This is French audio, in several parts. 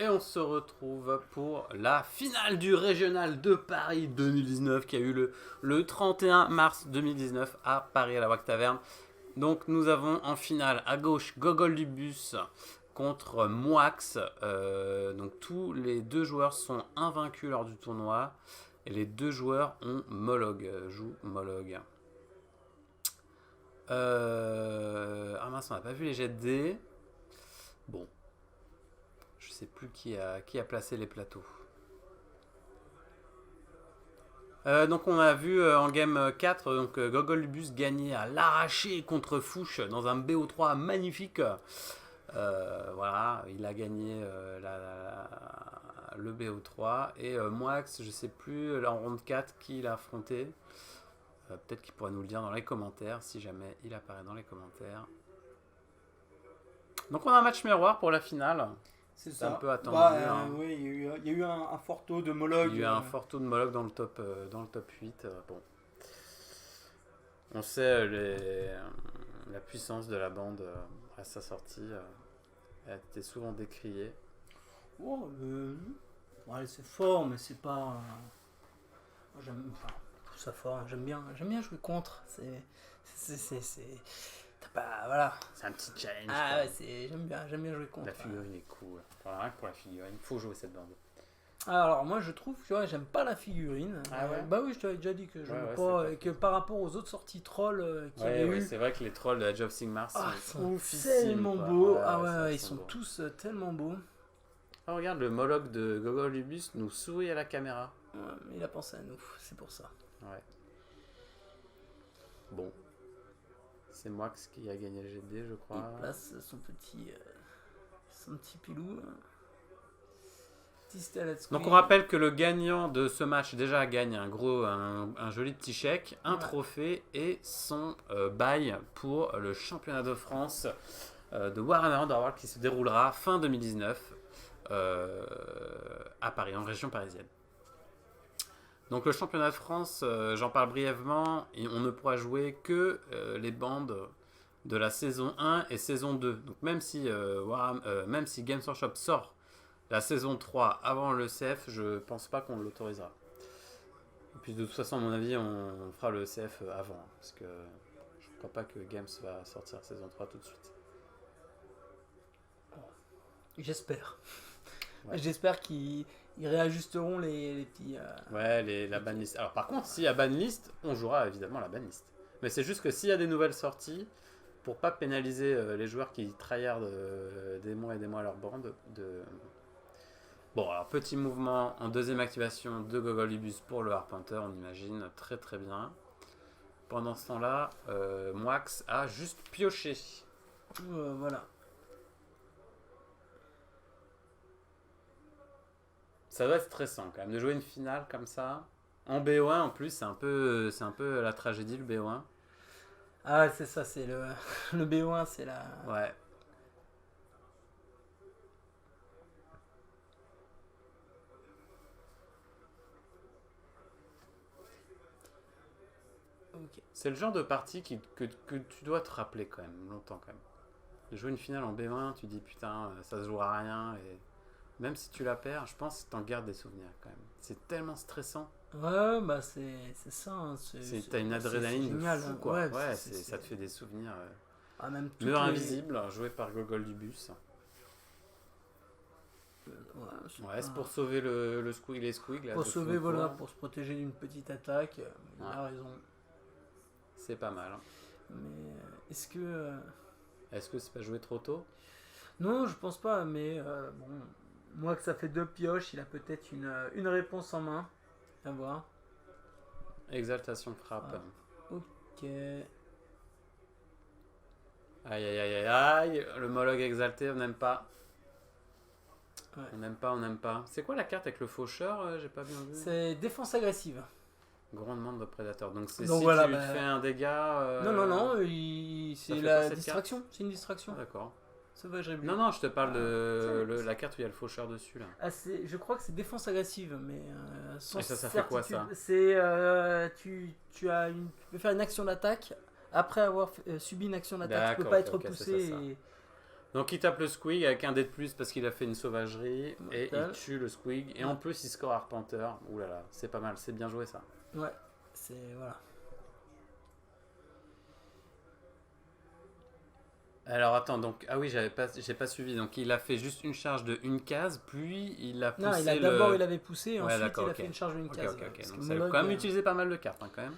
Et on se retrouve pour la finale du Régional de Paris 2019 qui a eu le 31 mars 2019 à Paris à la Wack Taverne. Donc nous avons en finale à gauche Gogol du Bus contre Moix. Donc tous les deux joueurs sont invaincus lors du tournoi et les deux joueurs jouent Molog. Ah mince, on n'a pas vu les jets de dés. Bon. Je sais plus qui a placé les plateaux. Donc on a vu en game 4 Gogol du Bus gagner à l'arraché contre Fouche dans un BO3 magnifique. Voilà, il a gagné le BO3 et Moix, je sais plus en ronde 4 qui il a affronté. Peut-être qu'il pourrait nous le dire dans les commentaires si jamais il apparaît dans les commentaires. Donc on a un match miroir pour la finale. C'est un peu attendu. Oui, il y a eu un fort taux de Molog. Il y a eu un fort taux de Molog dans le top 8. Bon. On sait la puissance de la bande à sa sortie. Elle a été souvent décriée. Oh, ouais, c'est fort, mais c'est pas. J'aime ça fort. J'aime bien jouer contre. Voilà. C'est un petit challenge. Ah ouais, j'aime bien jouer contre. La figurine est cool. Voilà, rien que pour la figurine, il faut jouer cette bande. Alors moi je trouve, tu vois, j'aime pas la figurine. Ah ouais. Bah oui, je t'avais déjà dit que je n'aime pas, et que par rapport aux autres sorties trolls qu'il y a eu. C'est vrai que les trolls de la Job Sigmar sont tellement beaux. Ils sont tous tellement beaux. Oh, regarde, le Moloch de Gogol du Bus nous sourit à la caméra. Ouais, il a pensé à nous, c'est pour ça. Ouais. Bon. C'est Moix qui a gagné le GD, je crois. Il place son petit pilou. Donc on rappelle que le gagnant de ce match déjà gagne un joli petit chèque, un trophée et son bail pour le championnat de France de Warhammer Underworld qui se déroulera fin 2019 à Paris, en région parisienne. Donc le championnat de France, j'en parle brièvement, et on ne pourra jouer que les bandes de la saison 1 et saison 2. Donc même si Games Workshop sort la saison 3 avant le CF, je pense pas qu'on l'autorisera. Et puis de toute façon, à mon avis, on fera le CF avant, parce que je ne crois pas que Games va sortir la saison 3 tout de suite. J'espère. Ouais. J'espère qu'ils réajusteront les petits... la banlist. Alors par contre, s'il y a banlist, on jouera évidemment la banlist. Mais c'est juste que s'il y a des nouvelles sorties, pour pas pénaliser les joueurs qui tryhardent des mois et des mois à leur bande, Bon, alors petit mouvement en deuxième activation de Gogol du Bus pour le Harpenter, on imagine très très bien. Pendant ce temps-là, Moix a juste pioché. Voilà. Ça doit être stressant quand même de jouer une finale comme ça. En BO1 en plus, c'est un peu la tragédie le BO1. Ah c'est ça, c'est le BO1, c'est la... Ouais. Okay. C'est le genre de partie que tu dois te rappeler quand même, longtemps quand même. De jouer une finale en B1, tu dis putain, ça se joue à rien, et même si tu la perds, je pense que t'en gardes des souvenirs quand même. C'est tellement stressant. Ouais, bah c'est ça. Hein, t'as une adrénaline de fou, quoi. Ouais, ça te fait des souvenirs. Même Mur invisible, joué par Gogol du Bus. C'est pour sauver les squigs. Là, pour sauver, voilà, pour se protéger d'une petite attaque. Il a raison. C'est pas mal. Mais est-ce que c'est pas joué trop tôt? Non, je pense pas, mais bon, moi que ça fait 2 pioches, il a peut-être une réponse en main. À voir. Exaltation frappe. Ok. Aïe. Le Moloch exalté, on n'aime pas. Ouais. On n'aime pas. C'est quoi la carte avec le faucheur? J'ai pas bien vu. C'est défense agressive. Grandement de prédateur. Donc tu voilà, fais un dégât. Non, c'est la distraction. C'est une distraction. Ah, d'accord. Ça va, je Non, je te parle de la carte où il y a le faucheur dessus là. Je crois que c'est défense agressive, mais sans et ça fait quoi ça? C'est tu peux faire une action d'attaque après avoir subi une action d'attaque. Tu peux pas être repoussé. Donc il tape le Squig avec un dé de plus parce qu'il a fait une sauvagerie. Et il Mortal. tue le Squig. Et en plus, il score Arpenter. Ouh là là, c'est pas mal, c'est bien joué ça. Ouais, c'est. Voilà. Alors attends, donc. Ah oui, j'ai pas suivi. Donc il a fait juste une charge de une case, puis il a Non, poussé d'abord le. il avait poussé, et Ouais, ensuite d'accord, il a ok. fait une charge d'une Ok, case. ok, ok. Parce Donc que ça a Moloch, quand même utilisé pas mal de cartes hein, quand même.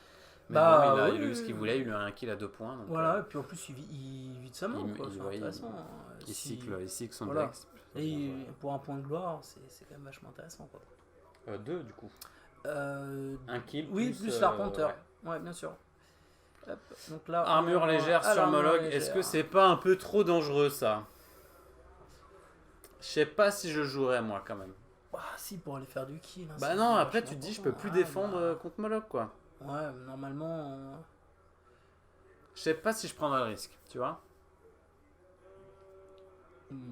Mais bah bon, il a oui, eu ce qu'il voulait, il a un kill à 2 points. Donc, voilà, et puis en plus il vide sa main, quoi. C'est ouais, intéressant. il cycle son Voilà. deck. Et pour un point de gloire, c'est quand même vachement intéressant, quoi. 2 du coup. Euh, Un kill oui, plus l'Arpenteur. ouais. Ouais, bien sûr. Hop, donc là, Armure légère sur l'armure Moloch. légère. Est-ce que c'est pas un peu trop dangereux ça? Je sais pas si je jouerais moi quand même. Ah, si, pour aller faire du kill. Hein, Bah c'est non, après vachement tu te dis je important. peux plus défendre contre Moloch quoi. Ouais, normalement. Je sais pas si je prendrais le risque, tu vois.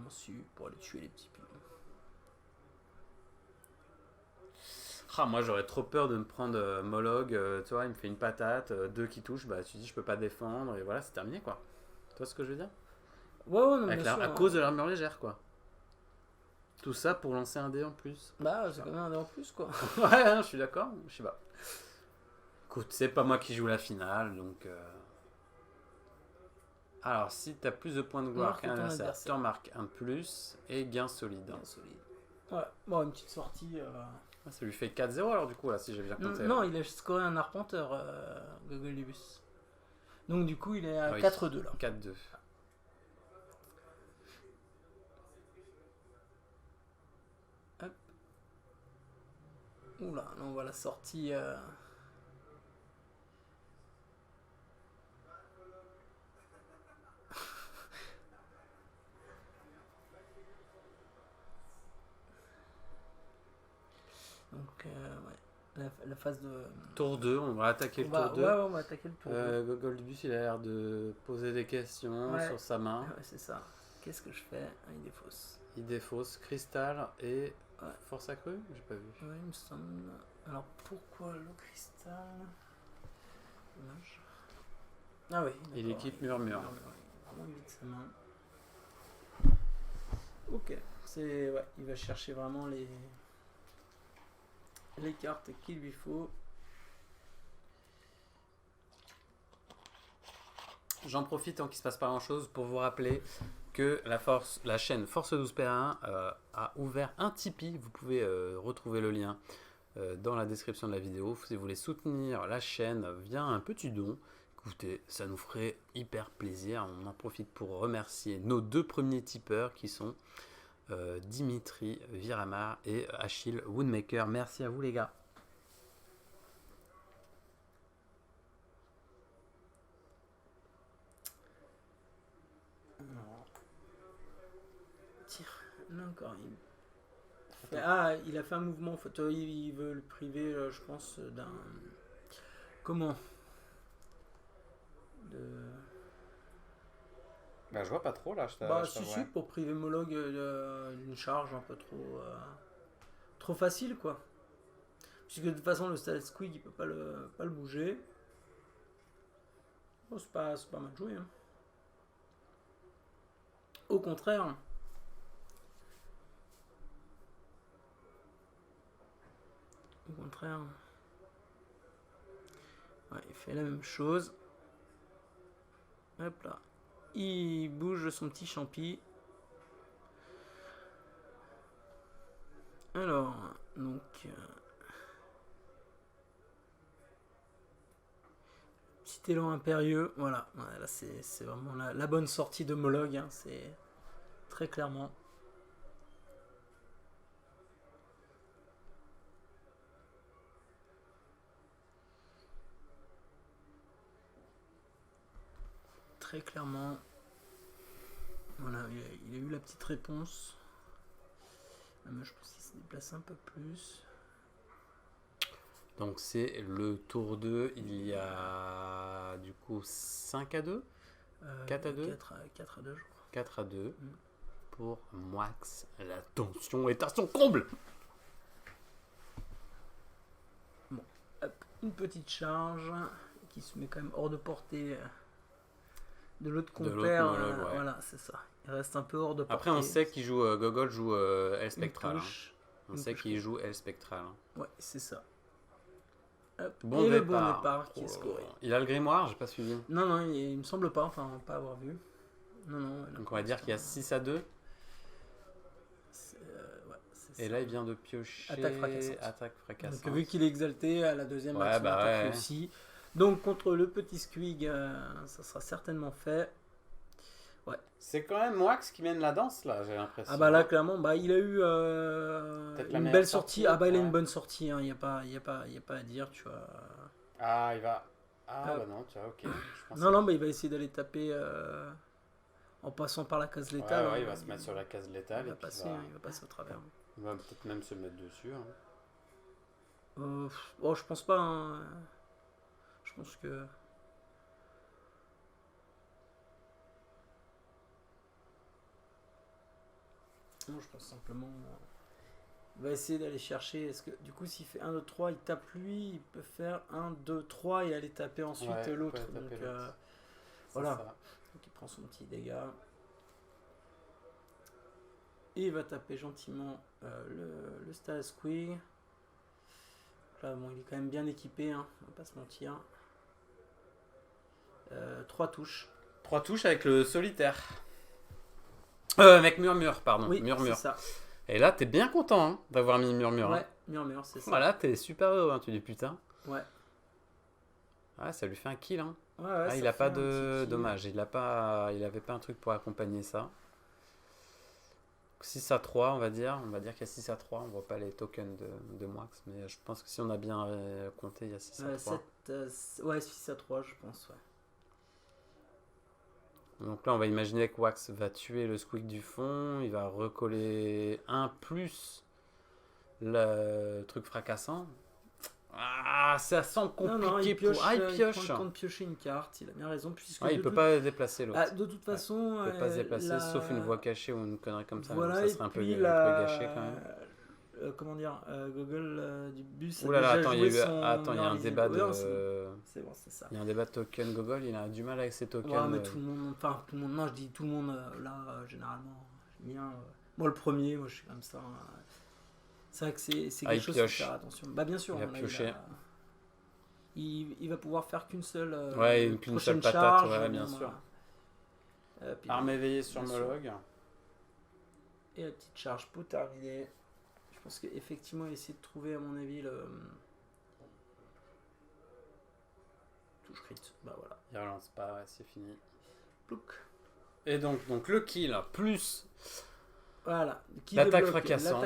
Si, pour aller tuer les petits pions. Ah, moi j'aurais trop peur de me prendre Moloch, tu vois, il me fait une patate, 2 qui touchent, bah tu te dis je peux pas défendre, et voilà, c'est terminé quoi. Tu vois ce que je veux dire? Ouais, non, Avec bien sûr. à cause de l'armure légère quoi. Tout ça pour lancer un dé en plus. Bah, c'est quand même un dé en plus, quoi. Ouais, hein, je suis d'accord, je sais pas. Écoute, c'est pas moi qui joue la finale, donc... Alors, si t'as plus de points de gloire Marque qu'un ton adversaire, adversaire. t'en marques un de plus, et gain solide. Bien solide. Ouais, bon, une petite sortie. Ah, ça lui fait 4-0 alors du coup, là, si j'ai bien compté. Non, il a scoré un arpenteur, Gogolibus. Donc, du coup, il est à Oui. 4-2 là. 4-2. Hop. Oula, là, on voit la sortie. Donc, ouais, la phase de. Tour 2, on va attaquer le tour 2. Ouais, on va attaquer le tour 2. Gogolibus, il a l'air de poser des questions Ouais. sur sa main. Ouais, c'est ça. Qu'est-ce que je fais? Ah, il défausse. Il défausse cristal et Ouais. force accrue. J'ai pas vu. Ouais, il me semble. Alors, pourquoi le cristal? Dommage. Ah oui. Et d'accord. l'équipe murmure. Vraiment, il vide sa main. Ok. Ouais, il va chercher vraiment les cartes qu'il lui faut. J'en profite tant qu'il se passe pas grand chose pour vous rappeler que la chaîne Force 12 P1 a ouvert un Tipeee. Vous pouvez retrouver le lien dans la description de la vidéo. Si vous voulez soutenir la chaîne via un petit don, écoutez, ça nous ferait hyper plaisir. On en profite pour remercier nos 2 premiers tipeurs qui sont Dimitri Viramar et Achille Woodmaker. Merci à vous les gars. Tire. Là encore, il a fait un mouvement. En fait, il veut le priver, je pense, d'un. Comment? Bah, je vois pas trop là. Bah, si, pour priver Moloch d'une charge un peu trop facile, quoi. Puisque de toute façon, le Style Squig, il peut pas le bouger. Bon, c'est pas mal joué. Hein. Au contraire. Ouais, il fait la même chose. Hop là. Il bouge son petit champi. Alors, donc... petit élan impérieux. Voilà, là c'est vraiment la bonne sortie de Moloch. Hein, c'est très clairement. Très clairement. Voilà, il a eu la petite réponse. Mais je pense qu'il se déplace un peu plus. Donc c'est le tour 2, il y a du coup 5 à 2 4 à 2 4 à 2 je crois. 4 à 2 pour Moix. La tension est à son comble. Bon, hop, une petite charge qui se met quand même hors de portée de l'autre compère. Moloch, ouais. Voilà, c'est ça. Il reste un peu hors de portée. Après, on sait qu'il joue, Gogol joue El Spectral. Hein. Touche. On sait qu'il joue El Spectral. Hein. Ouais, c'est ça. Hop. Bon et départ. le bon départ qui est scoré. Il a le grimoire, j'ai pas suivi. Non, il me semble pas, enfin, pas avoir vu. Non. Donc on va dire qu'il y a 6-2. C'est et ça. là, il vient de piocher. Attaque fracassante. Donc vu qu'il est exalté, à la deuxième ouais, action, attaque ouais. réussie. Donc contre le petit Squig, ça sera certainement fait. Ouais. C'est quand même Wax qui mène la danse là, j'ai l'impression. Ah bah là clairement, il a eu une belle sortie. Ah bah il a une bonne sortie, il n'y a pas à dire, tu vois. Ah il va. Ah bah non, tu vois, ok. Non, il va essayer d'aller taper en passant par la case létale. Ouais, il va se mettre sur la case létale. Il va passer au travers. Il va peut-être même se mettre dessus. Je pense pas. Hein. Je pense que. Non, je pense simplement. Il va essayer d'aller chercher. Est-ce que du coup, s'il fait 1, 2, 3, il tape lui, il peut faire 1, 2, 3 et aller taper ensuite l'autre. Donc voilà. Donc il prend son petit dégât. Et il va taper gentiment le Style Squig. Là, bon, il est quand même bien équipé, hein, on va pas se mentir. 3 touches. 3 touches avec le solitaire. Avec Murmure, pardon. Oui, Murmure. c'est ça. Et là, t'es bien content hein, d'avoir mis Murmure. Ouais, hein. Murmure, c'est ça. Voilà, t'es super heureux, hein, tu dis putain. Ouais. Ah, ça lui fait un kill. Hein. Ouais, il a pas de dommage. Il avait pas un truc pour accompagner ça. 6-3, on va dire. On va dire qu'il y a 6-3. On voit pas les tokens de Moix. Mais je pense que si on a bien compté, il y a 6-3. 6-3, je pense, ouais. Donc là, on va imaginer que Wax va tuer le Squig du fond. Il va recoller 1 plus le truc fracassant. Ah, ça sent compliqué pour... Ah, il pioche. Il prend le temps de piocher une carte, il a bien raison. Puisque il peut pas déplacer l'autre. De toute façon... Il peut pas se déplacer, sauf une voie cachée ou une connerie comme ça. Voilà, ça serait un peu gâché quand même. Comment dire, Gogol du bus. Ouh là là, attends, il y a un débat de. C'est bon, c'est ça. Il y a un débat de token Gogol, il a du mal avec ses tokens. Ouais, mais tout le monde, non, je dis tout le monde, généralement, j'aime bien. Moi, le premier, moi, je suis comme ça. C'est vrai que c'est quelque chose à faire attention. Bah, bien sûr, il a pioché. Il va pouvoir faire qu'une seule. Qu'une seule patate, charge, ouais, bien sûr. Arme éveillée sur Mologue. Et la petite charge pour terminer. Je pense qu'effectivement, il essaie de trouver, à mon avis, le. Touche crit. Bah voilà. Il relance pas, ouais, c'est fini. Plouc. Et donc le kill, plus. Voilà. L'attaque fracassante.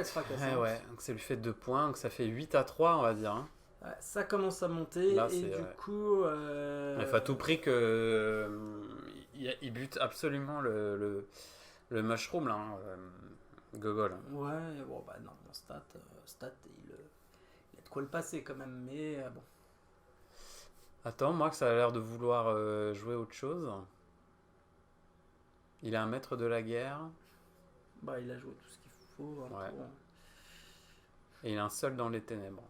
Ouais, donc ça lui fait 2 points, donc ça fait 8-3, on va dire. Hein. Ouais, ça commence à monter, là, et du coup. Il faut à tout prix que. Il bute absolument le mushroom, là. Hein, Gogol. Ouais, bon, bah non, mon stat il a de quoi le passer quand même, mais bon. Attends, moi que ça a l'air de vouloir jouer autre chose. Il a un maître de la guerre. Bah, il a joué tout ce qu'il faut. Ouais. Et il a un seul dans les ténèbres.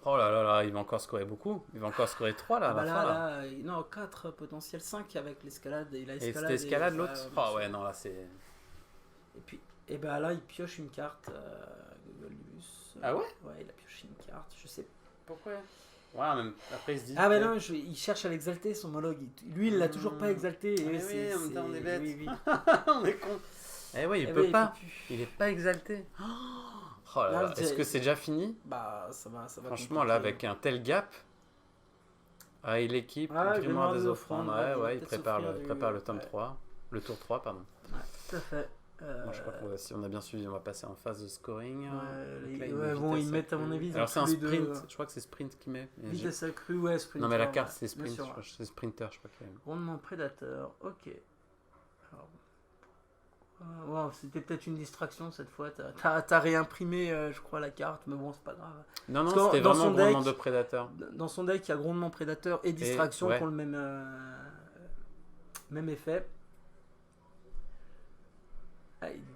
Oh là là là, il va encore scorer beaucoup. Il va encore scorer 3 là, là. Non, 4 potentiel 5 avec l'escalade. Il a escalade. Et c'était escalade l'autre. Oh ouais, non, là c'est. Et puis, et bah là, il pioche une carte. Gogolus. Ah ouais? Ouais, il a pioché une carte. Je sais. Pourquoi? Ouais, même après il se dit. Ah bah non, il cherche à l'exalter son Mologue. Lui, il l'a toujours pas exalté. Et oui, on est bête. Oui. On est con. Eh oui, il peut pas. Il est pas exalté. Oh là là. Est-ce que c'est déjà fini? Bah ça va. Franchement, là, avec un tel gap. Ah, il équipe. Grimoire des offrandes. Ouais, il prépare le tome 3. Le tour 3, pardon. Ouais, tout à fait. Moi, je crois que si on a bien suivi, on va passer en phase de scoring. Ils mettent à mon avis. Alors c'est un sprint, je crois que c'est sprint qui met. Vitesse accrue, ouais, sprint. Non mais la carte c'est sprint, c'est sprinter, je crois qu'il y a. Rondement prédateur, ok. Alors, c'était peut-être une distraction cette fois. T'as réimprimé, je crois, la carte, mais bon, c'est pas grave. Non, c'était vraiment grondement de prédateur. Dans son deck, il y a grondement prédateur et distraction qui ont le même effet.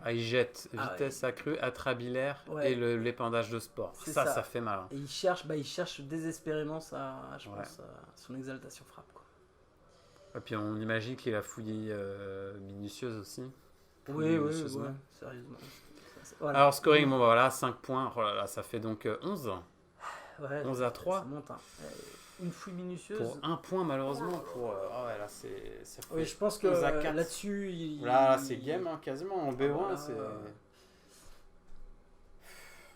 Il jette vitesse accrue, atrabilaire et l'épandage de sport. Ça fait mal. Hein. Et il cherche désespérément son exaltation frappe. Quoi. Et puis on imagine qu'il a fouillé minutieuse aussi. Oui, sérieusement. Voilà. Alors scoring, bon bah voilà, 5 points. Oh là là, ça fait donc 11. Ouais, 11 à 3. Ça monte, hein. Une fouille minutieuse. Pour un point malheureusement. Pour, ouais, là ça fait oui, je pense que là-dessus... Là c'est game hein, quasiment. En B1 voilà, c'est...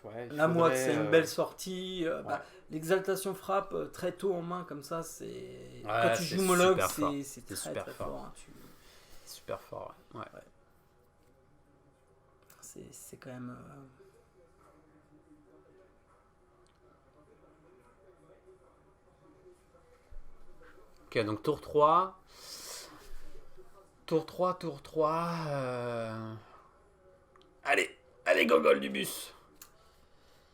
Ouais, là, moi, c'est une belle sortie. Bah, l'exaltation frappe très tôt en main, comme ça, c'est. Ouais, quand tu joues Moloch, c'est très, super très fort. Hein, C'est super fort, ouais. C'est quand même. Ok, donc tour 3. Tour 3. Allez, gogol du bus.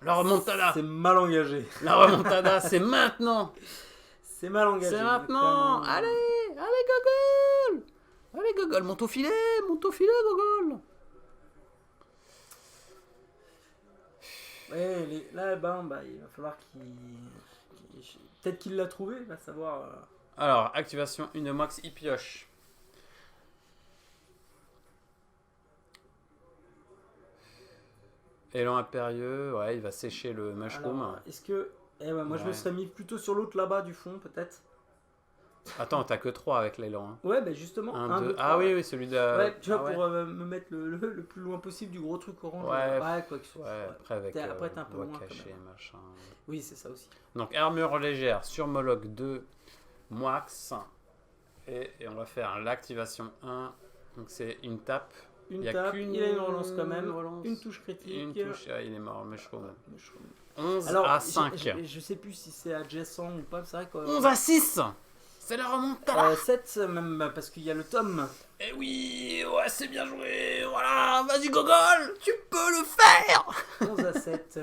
La remontada. C'est mal engagé. La remontada, c'est maintenant. C'est mal engagé. C'est maintenant. Allez, gogol. Allez, gogol, monte au filet, gogol. Ouais, là, bah, il va falloir peut-être qu'il l'a trouvé, il va savoir. Alors, activation 1 de max, il pioche. Élan impérieux, ouais, il va sécher le mushroom. Alors, est-ce que... moi, je me serais mis plutôt sur l'autre là-bas du fond, peut-être. Attends, t'as que 3 avec l'élan. Hein. Ouais, bah justement. 1, 2, 3. Ah oui, celui de... Ouais, tu vois, pour me mettre le plus loin possible du gros truc orange. Ouais, quoi que ce soit. Ouais, après, avec... Après, t'es un peu loin, caché, machin. Oui, c'est ça aussi. Donc, armure légère sur Moloch 2, Moix. Et on va faire l'activation 1. Donc, c'est une tape. Il a une relance quand même. Une touche critique. Une touche, il est mort, mushroom. 11 à 5. Je sais plus si c'est adjacent ou pas. C'est vrai que, 11 à 6. C'est la remontada. 7 même, parce qu'il y a le tome. Eh oui, ouais, c'est bien joué. Voilà, vas-y gogol, tu peux le faire. 11 à 7.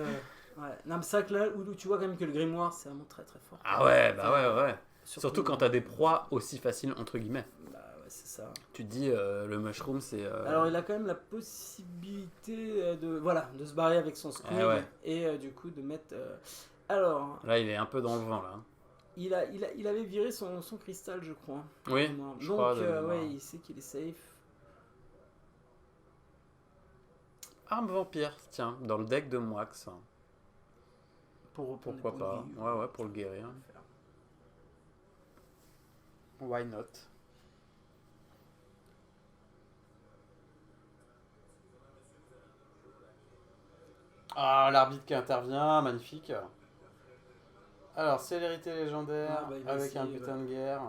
Ouais. Non, mais c'est vrai que là où tu vois quand même que le grimoire, c'est vraiment très très fort. Ah ouais, bah ouais. Surtout quand t'as des proies aussi faciles, entre guillemets. C'est ça. Tu te dis, le mushroom, c'est... Alors, il a quand même la possibilité de se barrer avec son squid et du coup de mettre... Alors... Là, il est un peu dans le vent, là. Il avait viré son cristal, je crois. Oui, je crois. Donc, il sait qu'il est safe. Arme vampire, tiens, dans le deck de Moix. Pourquoi pas. Ouais, pour le guérir. Why not? Ah, l'arbitre qui intervient, magnifique. Alors, célérité légendaire avec un putain de guerre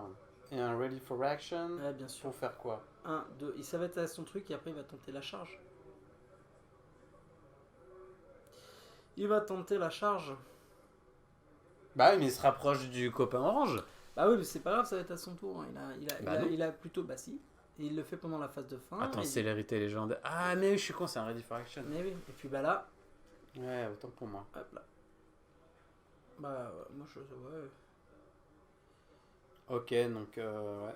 et un ready for action. Ouais, bien sûr. Pour faire quoi? 1, 2, il s'avait à son truc et après il va tenter la charge. Bah oui, mais il se rapproche du copain orange. Bah oui, mais c'est pas grave, ça va être à son tour. Il a plutôt... Bah si. Et il le fait pendant la phase de fin. Attends, célérité légendaire. Ah, mais je suis con, c'est un ready for action. Mais oui, et puis bah là... Ouais, autant pour moi. Hop là. Bah, moi je... Ouais. Ok, donc, ouais.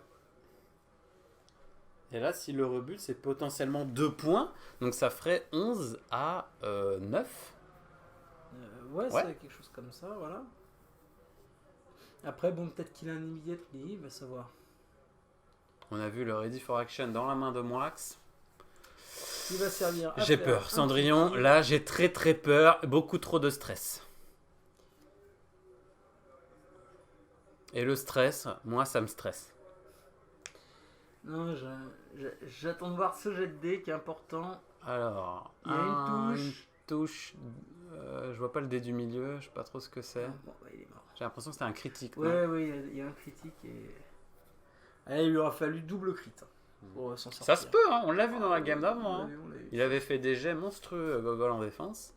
Et là, si le rebut, c'est potentiellement 2 points. Donc ça ferait 11 à 9. Ouais, c'est quelque chose comme ça, voilà. Après, bon, peut-être qu'il a un immediate, il va savoir. On a vu le ready for action dans la main de Moix. Il va servir. J'ai peur, Cendrillon. Là, j'ai très très peur. Beaucoup trop de stress. Et le stress, moi, ça me stresse. Non, j'attends de voir ce jet de dés qui est important. Alors, il y a une touche. Je vois pas le dé du milieu, je sais pas trop ce que c'est. Bon, bah, il est mort. J'ai l'impression que c'était un critique. Ouais, il y a un critique et. Allez, il lui aura fallu double crit pour s'en sortir. Ça se peut, hein, on l'a vu dans la gamme d'avant. Il avait fait des jets monstrueux, Gogol, en défense.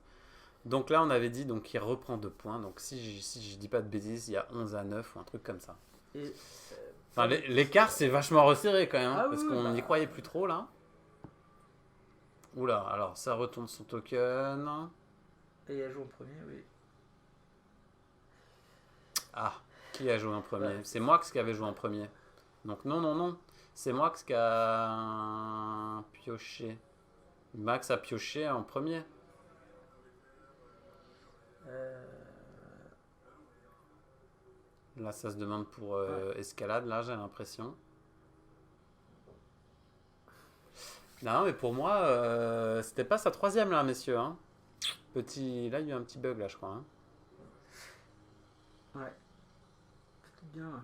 Donc là, on avait dit qu'il reprend 2 points. Donc si je dis pas de bêtises, il y a 11 à 9 ou un truc comme ça. Et, enfin, l'écart, c'est vachement resserré quand même, hein, parce qu'on n'y croyait plus trop là. Oula, alors ça retourne son token. Et il a joué en premier, oui. Ah, qui a joué en premier? C'est Moix qui avait joué en premier. Donc non. C'est Moix qui a pioché. Max a pioché en premier. Là, ça se demande pour escalade, là, j'ai l'impression. Non, mais pour moi, c'était pas sa 3e, là, messieurs. Hein. Là, il y a eu un petit bug, là, je crois. Hein. Ouais. Plutôt bien, là.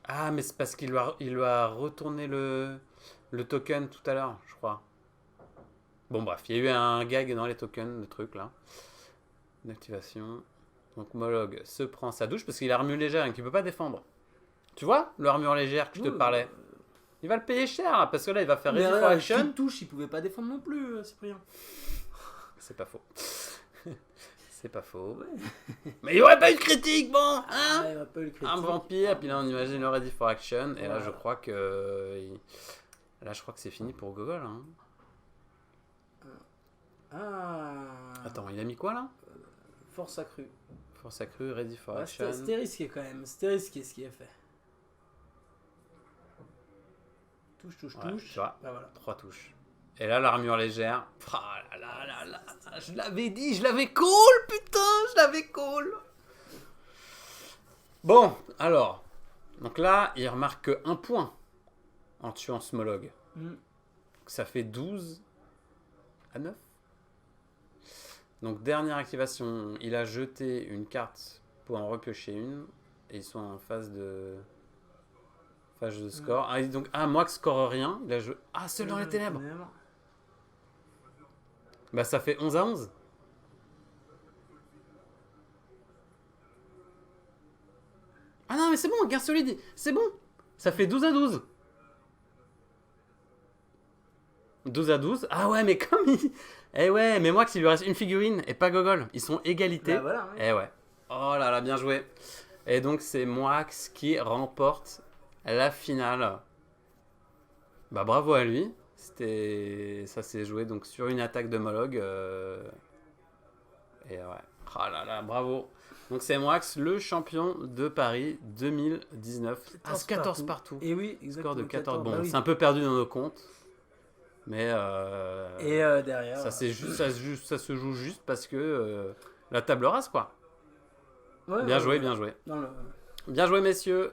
Ah, mais c'est parce qu'il lui a retourné le token tout à l'heure, je crois. Bon, bref, il y a eu un gag dans les tokens, le truc, là. D'activation. Donc, Molog se prend sa douche parce qu'il a armure légère et qu'il peut pas défendre. Tu vois, l'armure légère que je te parlais. Il va le payer cher, là, parce que là, il va faire Ready for Action. Une touche, il pouvait pas défendre non plus, Cyprien. C'est pas faux. C'est pas faux. Ouais. Mais il n'y aurait pas eu de critique, bon hein, il y aurait pas eu de critique. Un vampire, puis là, on imagine le Ready for Action. Et là, je crois que... Là, je crois que c'est fini pour Gogol. Hein. Attends, il a mis quoi, là Force accrue. Force accrue, Ready for Action. C'était risqué, quand même. C'était risqué, ce qu'il a fait. Touche. Tu vois, bah, voilà. 3 touches. Et là, l'armure légère. Oh là. Je l'avais dit, je l'avais call, putain, je l'avais call. Bon, alors. Donc là, il remarque que 1 point en tuant Smolog. Ça fait 12 à 9. Donc, dernière activation. Il a jeté une carte pour en repiocher une. Et ils sont en phase de score. Donc, Moix score rien. Il a joué. Seul dans les ténèbres. Bah, ça fait 11 à 11. Ah non, mais c'est bon, guerre solide. C'est bon. Ça fait 12 à 12. 12 à 12. Ah ouais, mais comme il... Eh ouais, mais Moix, il lui reste une figurine et pas Gogol. Ils sont égalité. Bah voilà, Eh ouais. Oh là là, bien joué. Et donc, c'est Moix qui remporte la finale. Bah, bravo à lui. Ça s'est joué donc sur une attaque de Molog. Et ouais. Ah là là, bravo. Donc, c'est Moix, le champion de Paris 2019. 14 partout. Et oui, exactement. Score de 14. Bon, bah oui. c'est un peu perdu dans nos comptes. Mais derrière, ça se joue juste parce que la table rase, quoi. Ouais, bien joué. Dans le... Bien joué, messieurs.